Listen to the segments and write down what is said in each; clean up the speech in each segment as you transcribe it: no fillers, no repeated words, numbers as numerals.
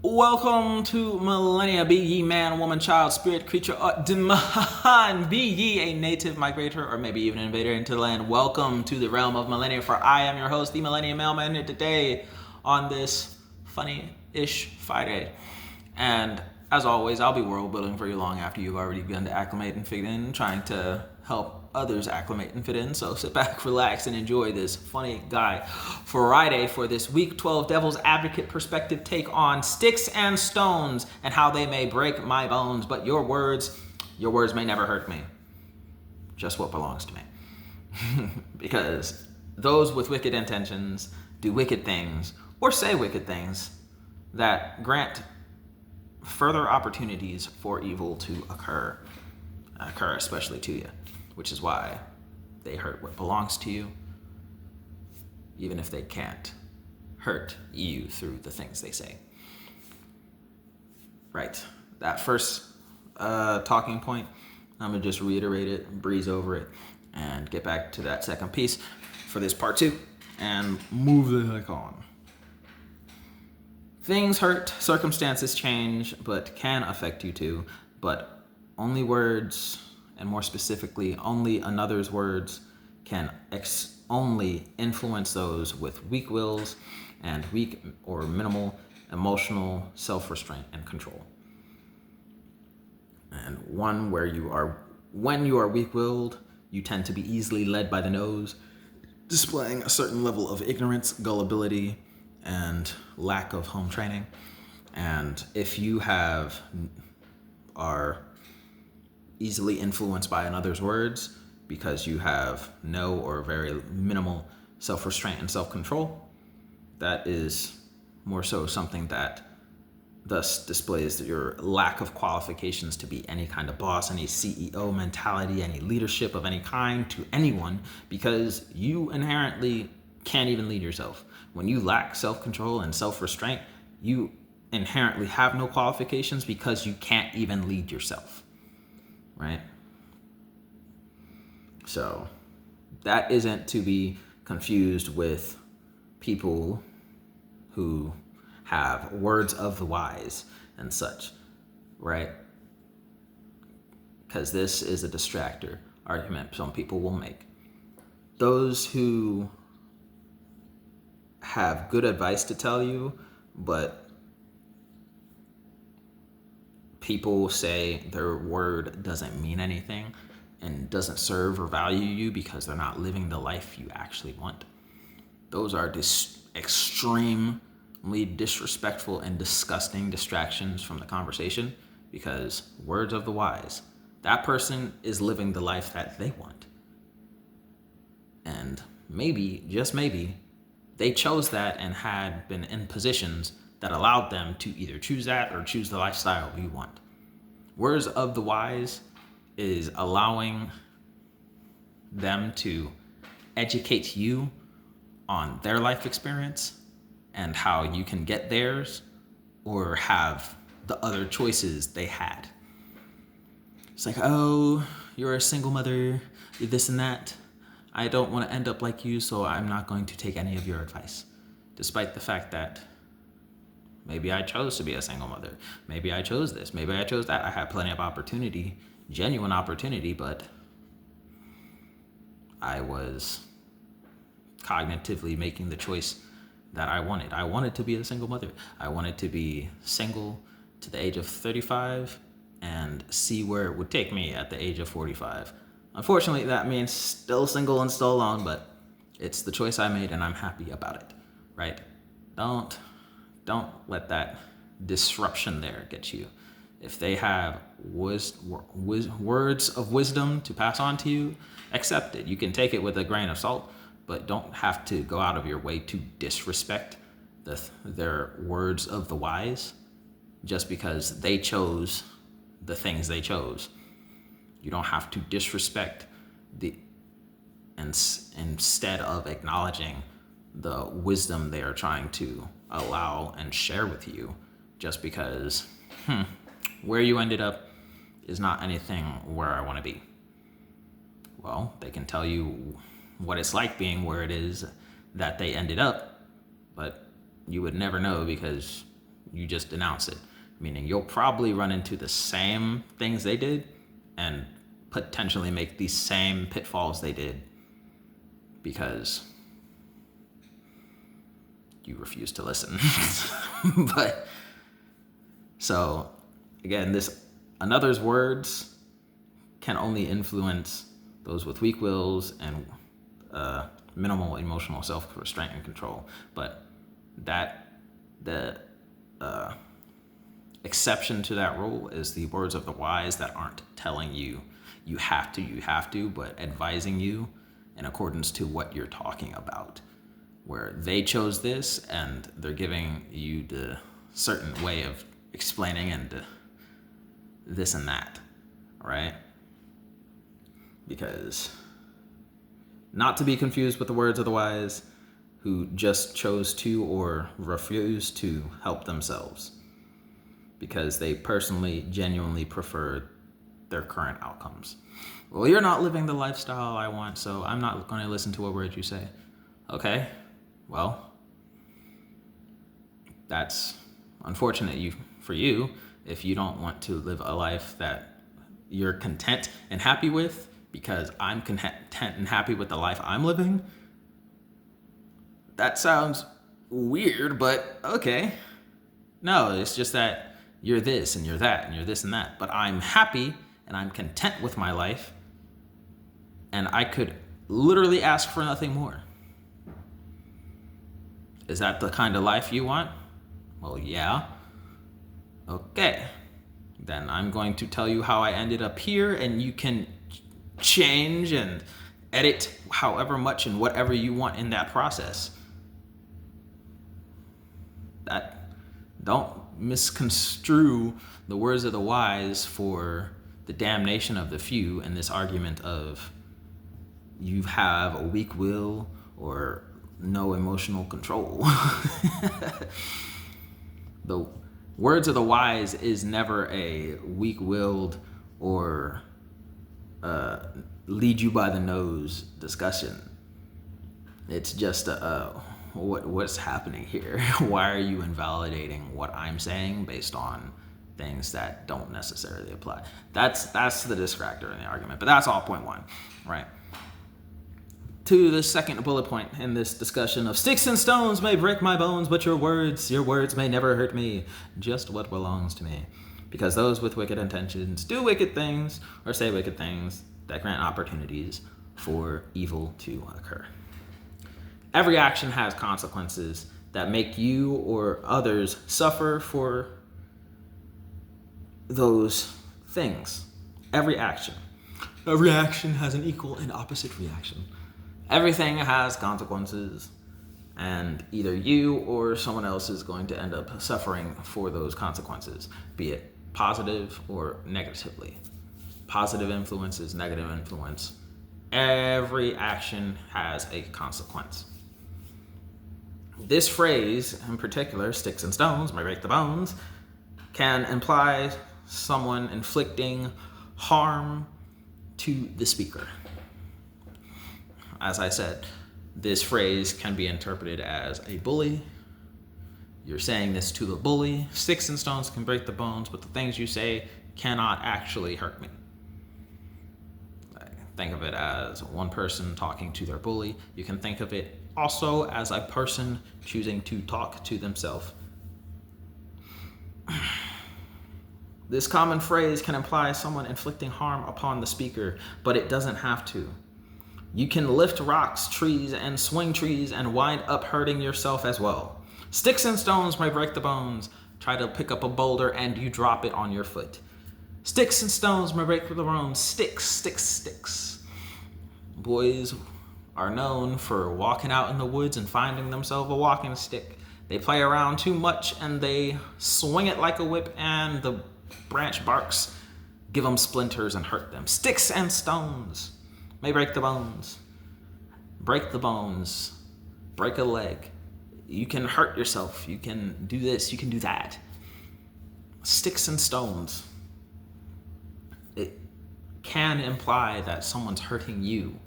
Welcome to Millenia. Be ye man, woman, child, spirit, creature, or demon. Be ye a native migrator, or maybe even an invader into the land. Welcome to the realm of Millenia, for I am your host, the Millenia Mailman, here today on this funny-ish Friday. And as always, I'll be world building for you long after you've already begun to acclimate and fit in, trying to help others acclimate and fit in. So sit back, relax, and enjoy this funny guy Friday for this week 12 Devil's Advocate perspective take on sticks and stones and how they may break my bones, but your words may never hurt me. Just what belongs to me. Because those with wicked intentions do wicked things or say wicked things that grant further opportunities for evil to occur especially to you, which is why they hurt what belongs to you, even if they can't hurt you through the things they say. Right, that first talking point, I'm gonna just reiterate it, breeze over it, and get back to that second piece for this part 2 and move the heck on. Things hurt, circumstances change, but can affect you too. But only words, and more specifically, only another's words, can only influence those with weak wills and weak or minimal emotional self-restraint and control. And one where when you are weak-willed, you tend to be easily led by the nose, displaying a certain level of ignorance, gullibility, and lack of home training. And if you are easily influenced by another's words because you have no or very minimal self-restraint and self-control, that is more so something that thus displays your lack of qualifications to be any kind of boss, any CEO mentality, any leadership of any kind to anyone, because you inherently can't even lead yourself. When you lack self-control and self-restraint, you inherently have no qualifications because you can't even lead yourself, right? So that isn't to be confused with people who have words of the wise and such, right? Because this is a distractor argument some people will make. Those who have good advice to tell you, but people say their word doesn't mean anything and doesn't serve or value you because they're not living the life you actually want. Those are extremely disrespectful and disgusting distractions from the conversation, because words of the wise, that person is living the life that they want. And maybe, just maybe, they chose that and had been in positions that allowed them to either choose that or choose the lifestyle you want. Words of the wise is allowing them to educate you on their life experience and how you can get theirs or have the other choices they had. It's like, oh, you're a single mother, you're this and that. I don't want to end up like you, so I'm not going to take any of your advice. Despite the fact that maybe I chose to be a single mother. Maybe I chose this. Maybe I chose that. I had plenty of opportunity, genuine opportunity, but I was cognitively making the choice that I wanted. I wanted to be a single mother. I wanted to be single to the age of 35 and see where it would take me at the age of 45. Unfortunately, that means still single and still alone, but it's the choice I made and I'm happy about it, right? Don't let that disruption there get you. If they have words of wisdom to pass on to you, accept it. You can take it with a grain of salt, but don't have to go out of your way to disrespect their words of the wise just because they chose the things they chose. You don't have to disrespect instead of acknowledging the wisdom they are trying to allow and share with you, just because where you ended up is not anything where I want to be. Well, they can tell you what it's like being where it is that they ended up, but you would never know because you just denounce it. Meaning you'll probably run into the same things they did and potentially make these same pitfalls they did because you refuse to listen. But so again, another's words can only influence those with weak wills and minimal emotional self-restraint and control. But the exception to that rule is the words of the wise that aren't telling you you have to, but advising you in accordance to what you're talking about, where they chose this and they're giving you the certain way of explaining and this and that, right? Because not to be confused with the words of the wise who just chose to or refused to help themselves because they personally, genuinely prefer their current outcomes. Well, you're not living the lifestyle I want, so I'm not going to listen to a word you say. Okay, well, that's unfortunate for you if you don't want to live a life that you're content and happy with, because I'm content and happy with the life I'm living. That sounds weird, but okay. No, it's just that you're this and you're that and you're this and that. But I'm happy and I'm content with my life. And I could literally ask for nothing more. Is that the kind of life you want? Well, yeah. Okay. Then I'm going to tell you how I ended up here, and you can change and edit however much and whatever you want in that process. Don't misconstrue the words of the wise for the damnation of the few in this argument of you have a weak will or no emotional control. The words of the wise is never a weak-willed or lead you by the nose discussion. It's just what's happening here? Why are you invalidating what I'm saying based on things that don't necessarily apply? That's the distractor in the argument, but that's all point one, right? To the second bullet point in this discussion of sticks and stones may break my bones, but your words may never hurt me, just what belongs to me. Because those with wicked intentions do wicked things or say wicked things that grant opportunities for evil to occur. Every action has consequences that make you or others suffer for those things. Every action has an equal and opposite reaction. Everything has consequences, and either you or someone else is going to end up suffering for those consequences, be it positive or negatively. Positive influences, negative influence. Every action has a consequence. This phrase, in particular, sticks and stones may break the bones, can imply someone inflicting harm to the speaker. As I said, this phrase can be interpreted as a bully. You're saying this to the bully. Sticks and stones can break the bones, but the things you say cannot actually hurt me. Think of it as one person talking to their bully. You can think of it also as a person choosing to talk to themselves. This common phrase can imply someone inflicting harm upon the speaker, but it doesn't have to. You can lift rocks, trees, and swing trees and wind up hurting yourself as well. Sticks and stones may break the bones. Try to pick up a boulder and you drop it on your foot. Sticks and stones may break the bones. Sticks. Boys are known for walking out in the woods and finding themselves a walking stick. They play around too much and they swing it like a whip, and the branch barks, give them splinters and hurt them. Sticks and stones may break the bones. Break the bones. Break a leg. You can hurt yourself. You can do this. You can do that. Sticks and stones. It can imply that someone's hurting you,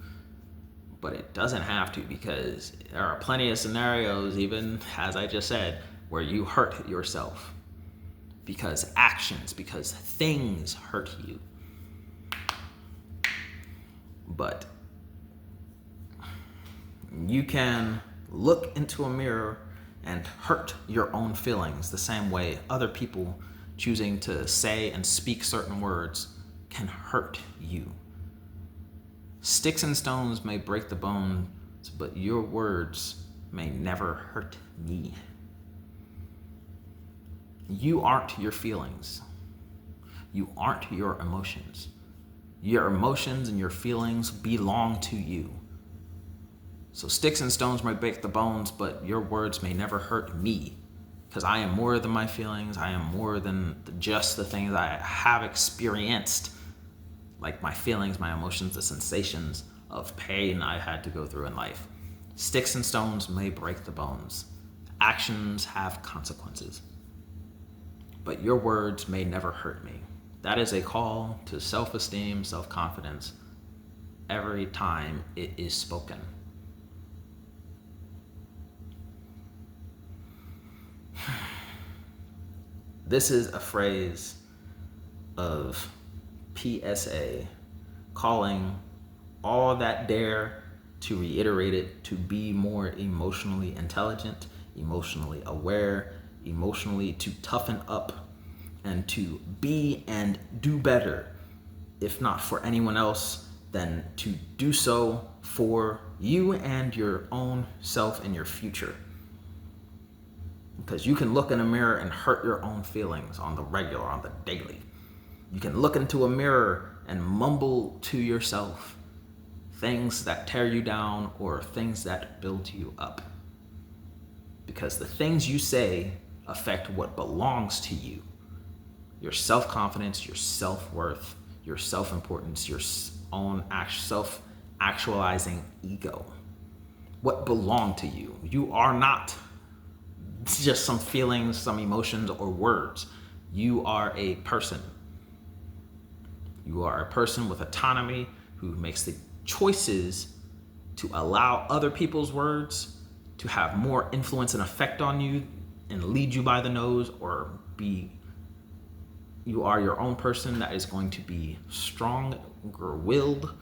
but it doesn't have to, because there are plenty of scenarios, even as I just said, where you hurt yourself. because actions, because things hurt you. But you can look into a mirror and hurt your own feelings the same way other people choosing to say and speak certain words can hurt you. Sticks and stones may break the bones, but your words may never hurt me. You aren't your feelings. You aren't your emotions. Your emotions and your feelings belong to you. So sticks and stones may break the bones, but your words may never hurt me, because I am more than my feelings. I am more than just the things I have experienced, like my feelings, my emotions, the sensations of pain I had to go through in life. Sticks and stones may break the bones. Actions have consequences, but your words may never hurt me. That is a call to self-esteem, self-confidence every time it is spoken. This is a phrase of PSA, calling all that dare to reiterate it to be more emotionally intelligent, emotionally aware, emotionally to toughen up, and to be and do better, if not for anyone else, then to do so for you and your own self and your future. Because you can look in a mirror and hurt your own feelings on the regular, on the daily. You can look into a mirror and mumble to yourself things that tear you down or things that build you up. Because the things you say affect what belongs to you. Your self-confidence, your self-worth, your self-importance, your own self-actualizing ego. What belong to you. You are not just some feelings, some emotions, or words. You are a person. You are a person with autonomy who makes the choices to allow other people's words to have more influence and effect on you and lead you by the nose, or you are your own person that is going to be stronger-willed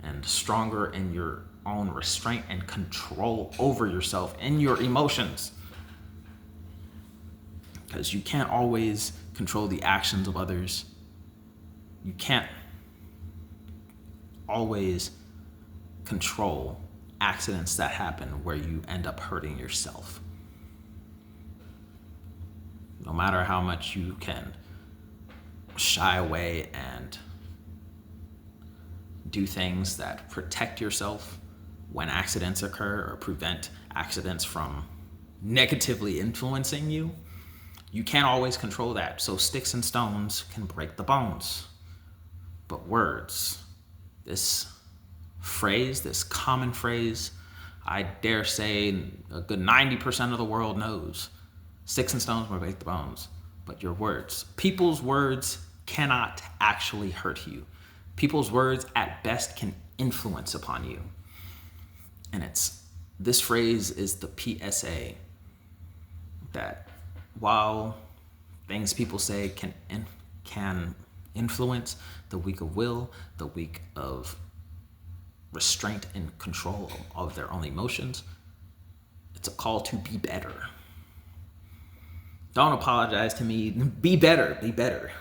and stronger in your own restraint and control over yourself and your emotions. Because you can't always control the actions of others. You can't always control accidents that happen where you end up hurting yourself. No matter how much you can shy away and do things that protect yourself when accidents occur or prevent accidents from negatively influencing you, you can't always control that. So sticks and stones can break the bones. But words, this phrase, this common phrase, I dare say a good 90% of the world knows. Sticks and stones will break the bones. But your words, people's words cannot actually hurt you. People's words at best can influence upon you. And this phrase is the PSA that while things people say can influence the weak of will, the weak of restraint and control of their own emotions, it's a call to be better. Don't apologize to me. Be better. Be better.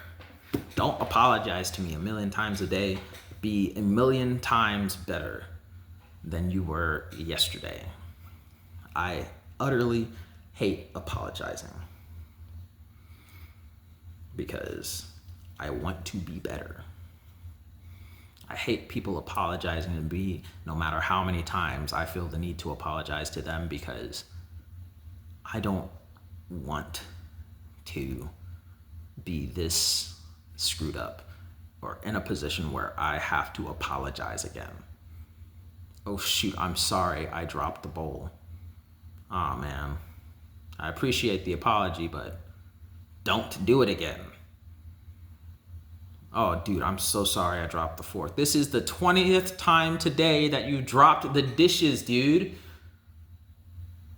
Don't apologize to me a million times a day. Be a million times better than you were yesterday. I utterly hate apologizing because I want to be better. I hate people apologizing to me no matter how many times I feel the need to apologize to them, because I don't want to be this screwed up or in a position where I have to apologize again. Oh shoot, I'm sorry I dropped the bowl. Oh man, I appreciate the apology, but don't do it again. Oh dude, I'm so sorry I dropped the fork. This is the 20th time today that you dropped the dishes, dude.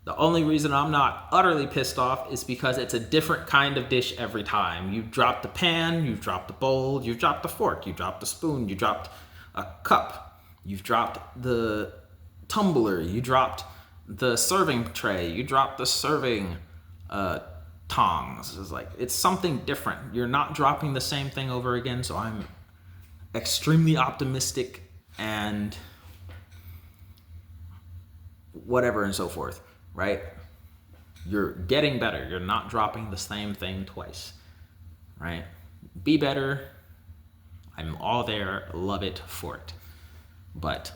The only reason I'm not utterly pissed off is because it's a different kind of dish every time. You drop the pan, you drop the bowl, you drop the fork, you drop the spoon, you dropped a cup, you've dropped the tumbler, you dropped the serving tray, you dropped the serving tongs. It's something different. You're not dropping the same thing over again, so I'm extremely optimistic and whatever and so forth, right? You're getting better. You're not dropping the same thing twice, right? Be better. I'm all there. Love it for it. But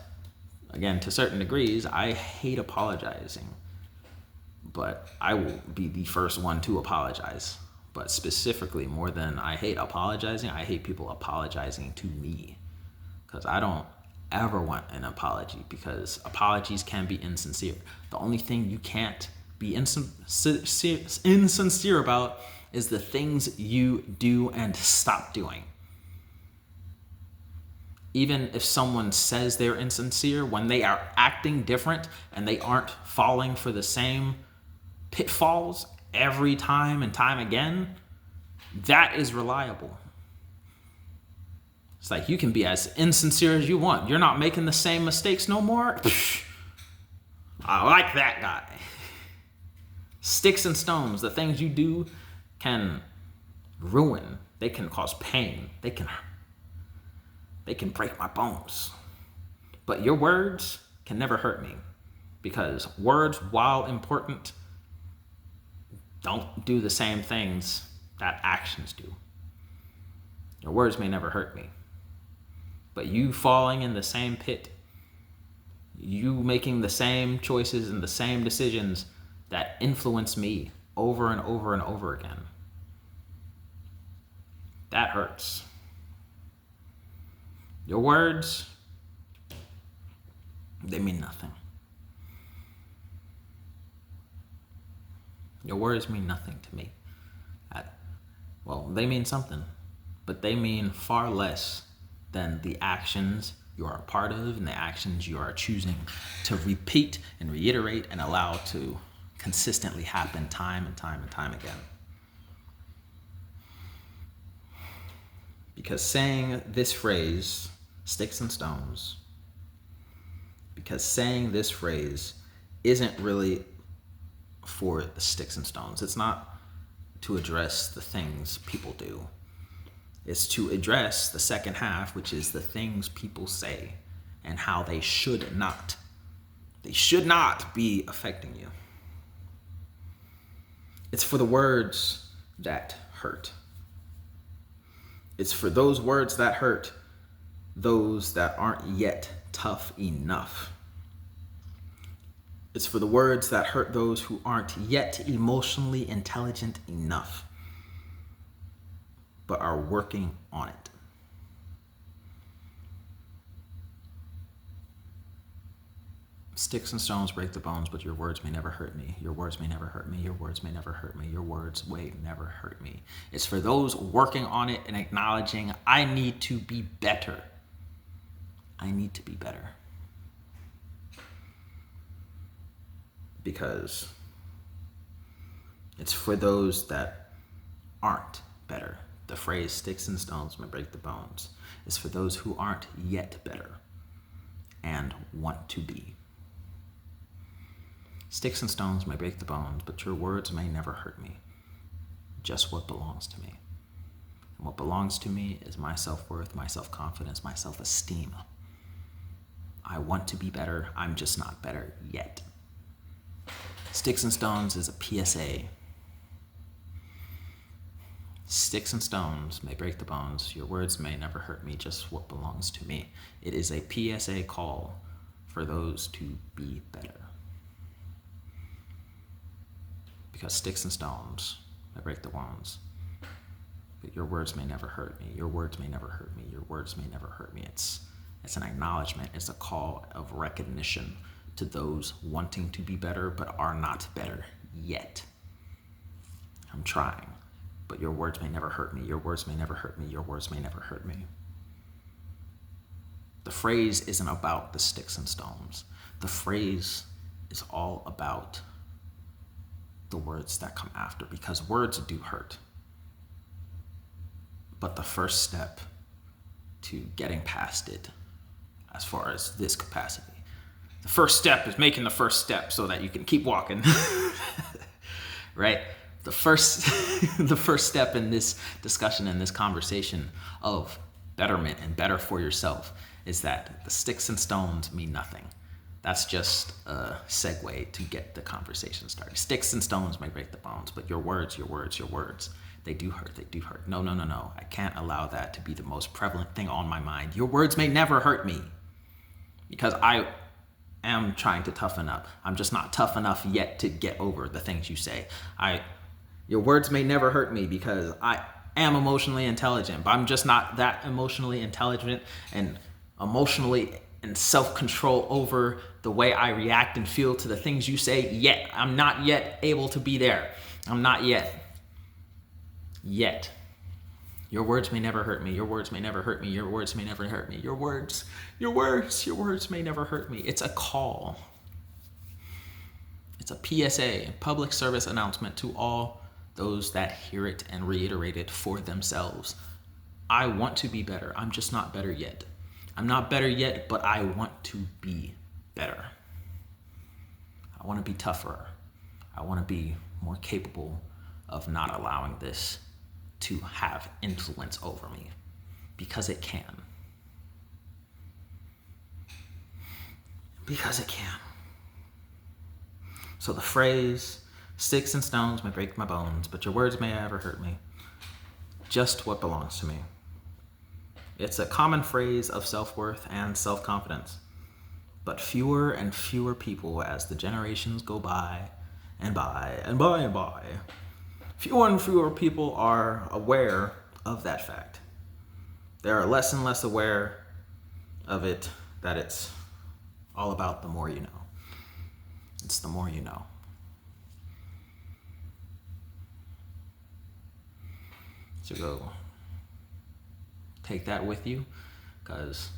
again, to certain degrees, I hate apologizing. But I will be the first one to apologize. But specifically, more than I hate apologizing, I hate people apologizing to me. Because I don't ever want an apology, because apologies can be insincere. The only thing you can't be insincere about is the things you do and stop doing. Even if someone says they're insincere, when they are acting different and they aren't falling for the same pitfalls every time and time again, that is reliable. It's like, you can be as insincere as you want. You're not making the same mistakes no more. I like that guy. Sticks and stones, the things you do can ruin. They can cause pain. They can break my bones. But your words can never hurt me, because words, while important, don't do the same things that actions do. Your words may never hurt me, but you falling in the same pit, you making the same choices and the same decisions that influence me over and over and over again, that hurts. Your words, they mean nothing. Your words mean nothing to me. Well, they mean something, but they mean far less than the actions you are a part of and the actions you are choosing to repeat and reiterate and allow to consistently happen time and time and time again. Because saying this phrase, sticks and stones, because saying this phrase isn't really for the sticks and stones. It's not to address the things people do. It's to address the second half, which is the things people say and how they should not be affecting you. It's for the words that hurt. It's for those words that hurt, those that aren't yet tough enough. It's for the words that hurt those who aren't yet emotionally intelligent enough, but are working on it. Sticks and stones break the bones, but your words may never hurt me. Your words may never hurt me. Your words may never hurt me. Your words may never hurt me. It's for those working on it and acknowledging, I need to be better. I need to be better. Because it's for those that aren't better. The phrase sticks and stones may break the bones. It's for those who aren't yet better and want to be. Sticks and stones may break the bones, but your words may never hurt me. Just what belongs to me. And what belongs to me is my self-worth, my self-confidence, my self-esteem. I want to be better. I'm just not better yet. Sticks and stones is a PSA. Sticks and stones may break the bones. Your words may never hurt me. Just what belongs to me. It is a PSA call for those to be better. Because sticks and stones may break the bones, but your words may never hurt me. Your words may never hurt me. Your words may never hurt me. It's an acknowledgement. It's a call of recognition to those wanting to be better but are not better yet. I'm trying, but your words may never hurt me. Your words may never hurt me. Your words may never hurt me. The phrase isn't about the sticks and stones. The phrase is all about the words that come after, because words do hurt. But the first step to getting past it, as far as this capacity, the first step is making the first step so that you can keep walking. Right? The first step in this discussion, in this conversation of betterment and better for yourself, is that the sticks and stones mean nothing. That's just a segue to get the conversation started. Sticks and stones may break the bones, but your words, they do hurt, they do hurt. No. I can't allow that to be the most prevalent thing on my mind. Your words may never hurt me, because I am trying to toughen up. I'm just not tough enough yet to get over the things you say. Your words may never hurt me because I am emotionally intelligent, but I'm just not that emotionally intelligent and emotionally and self-control over the way I react and feel to the things you say yet. I'm not yet able to be there. I'm not yet. Your words may never hurt me. Your words may never hurt me. Your words may never hurt me. Your words may never hurt me. It's a call. It's a PSA, public service announcement to all those that hear it and reiterate it for themselves. I want to be better. I'm just not better yet. I'm not better yet, but I want to be better. I want to be tougher. I want to be more capable of not allowing this to have influence over me, because it can. Because it can. So the phrase, sticks and stones may break my bones, but your words may ever hurt me. Just what belongs to me. It's a common phrase of self-worth and self-confidence, but fewer and fewer people as the generations go by and by and by and by. Fewer and fewer people are aware of that fact. They are less and less aware of it, that it's all about the more you know. It's the more you know. So go take that with you, because,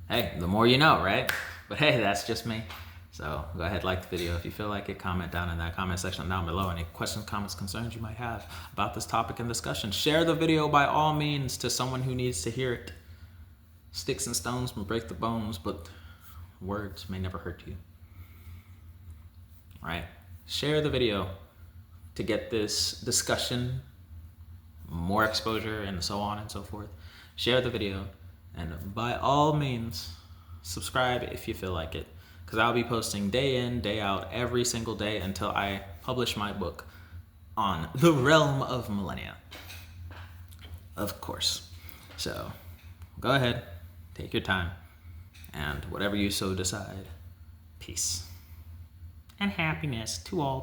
hey, the more you know, right? But hey, that's just me. So go ahead, like the video if you feel like it. Comment down in that comment section down below any questions, comments, concerns you might have about this topic and discussion. Share the video by all means to someone who needs to hear it. Sticks and stones may break the bones, but words may never hurt you. Right? Share the video to get this discussion more exposure and so on and so forth. Share the video, and by all means, subscribe if you feel like it, because I'll be posting day in, day out, every single day until I publish my book on the realm of Millenia. Of course. So go ahead, take your time, and whatever you so decide, peace and happiness to all.